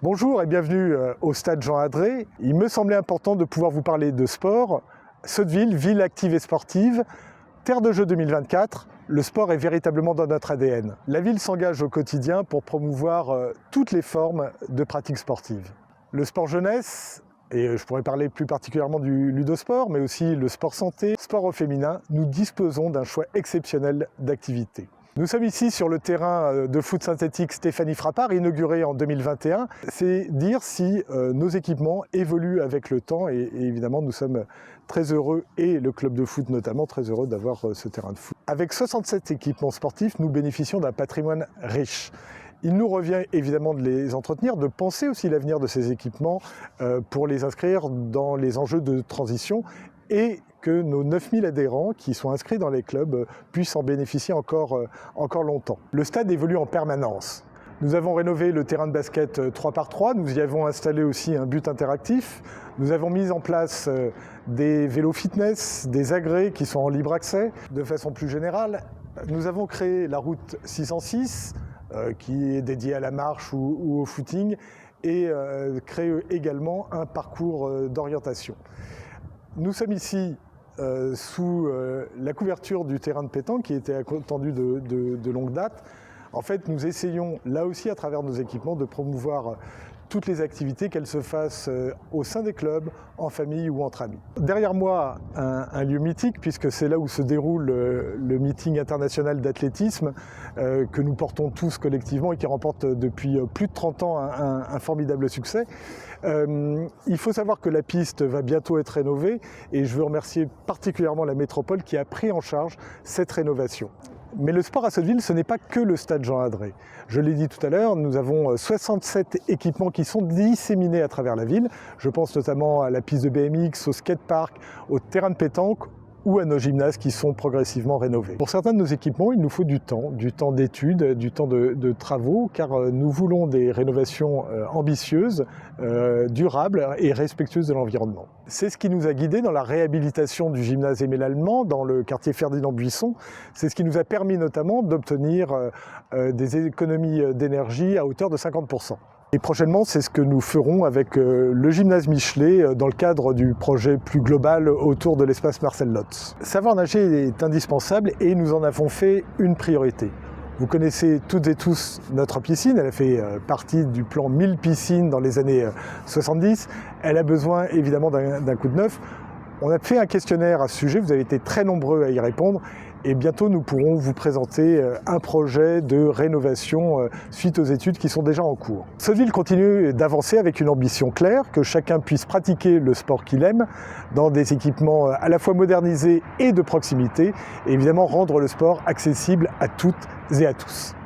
Bonjour et bienvenue au stade Jean Adré. Il me semblait important de pouvoir vous parler de sport. Sotteville, ville active et sportive, terre de jeux 2024, le sport est véritablement dans notre ADN. La ville s'engage au quotidien pour promouvoir toutes les formes de pratiques sportives. Le sport jeunesse, et je pourrais parler plus particulièrement du ludosport, mais aussi le sport santé, sport au féminin, nous disposons d'un choix exceptionnel d'activités. Nous sommes ici sur le terrain de foot synthétique Stéphanie Frappard, inauguré en 2021. C'est dire si nos équipements évoluent avec le temps et évidemment nous sommes très heureux, et le club de foot notamment, très heureux d'avoir ce terrain de foot. Avec 67 équipements sportifs, nous bénéficions d'un patrimoine riche. Il nous revient évidemment de les entretenir, de penser aussi l'avenir de ces équipements pour les inscrire dans les enjeux de transition et que nos 9000 adhérents qui sont inscrits dans les clubs puissent en bénéficier encore longtemps. Le stade évolue en permanence. Nous avons rénové le terrain de basket 3x3, nous y avons installé aussi un but interactif. Nous avons mis en place des vélos fitness, des agrès qui sont en libre accès. De façon plus générale, nous avons créé la route 606, qui est dédiée à la marche ou au footing, et créé également un parcours d'orientation. Nous sommes ici sous la couverture du terrain de pétanque qui était attendu de longue date. En fait, nous essayons là aussi à travers nos équipements de promouvoir toutes les activités, qu'elles se fassent au sein des clubs, en famille ou entre amis. Derrière moi, un lieu mythique, puisque c'est là où se déroule le meeting international d'athlétisme que nous portons tous collectivement et qui remporte depuis plus de 30 ans un formidable succès. Il faut savoir que la piste va bientôt être rénovée et je veux remercier particulièrement la métropole qui a pris en charge cette rénovation. Mais le sport à Sotteville, ce n'est pas que le stade Jean Adré. Je l'ai dit tout à l'heure, nous avons 67 équipements qui sont disséminés à travers la ville. Je pense notamment à la piste de BMX, au skatepark, au terrain de pétanque ou à nos gymnases qui sont progressivement rénovés. Pour certains de nos équipements, il nous faut du temps d'études, du temps de travaux, car nous voulons des rénovations ambitieuses, durables et respectueuses de l'environnement. C'est ce qui nous a guidés dans la réhabilitation du gymnase Aimé Lallemand dans le quartier Ferdinand-Buisson. C'est ce qui nous a permis notamment d'obtenir des économies d'énergie à hauteur de 50%. Et prochainement, c'est ce que nous ferons avec le gymnase Michelet dans le cadre du projet plus global autour de l'espace Marcel Lotz. Savoir nager est indispensable et nous en avons fait une priorité. Vous connaissez toutes et tous notre piscine, elle a fait partie du plan 1000 piscines dans les années 70. Elle a besoin évidemment d'un coup de neuf. On a fait un questionnaire à ce sujet, vous avez été très nombreux à y répondre et bientôt nous pourrons vous présenter un projet de rénovation suite aux études qui sont déjà en cours. Sotteville continue d'avancer avec une ambition claire, que chacun puisse pratiquer le sport qu'il aime dans des équipements à la fois modernisés et de proximité et évidemment rendre le sport accessible à toutes et à tous.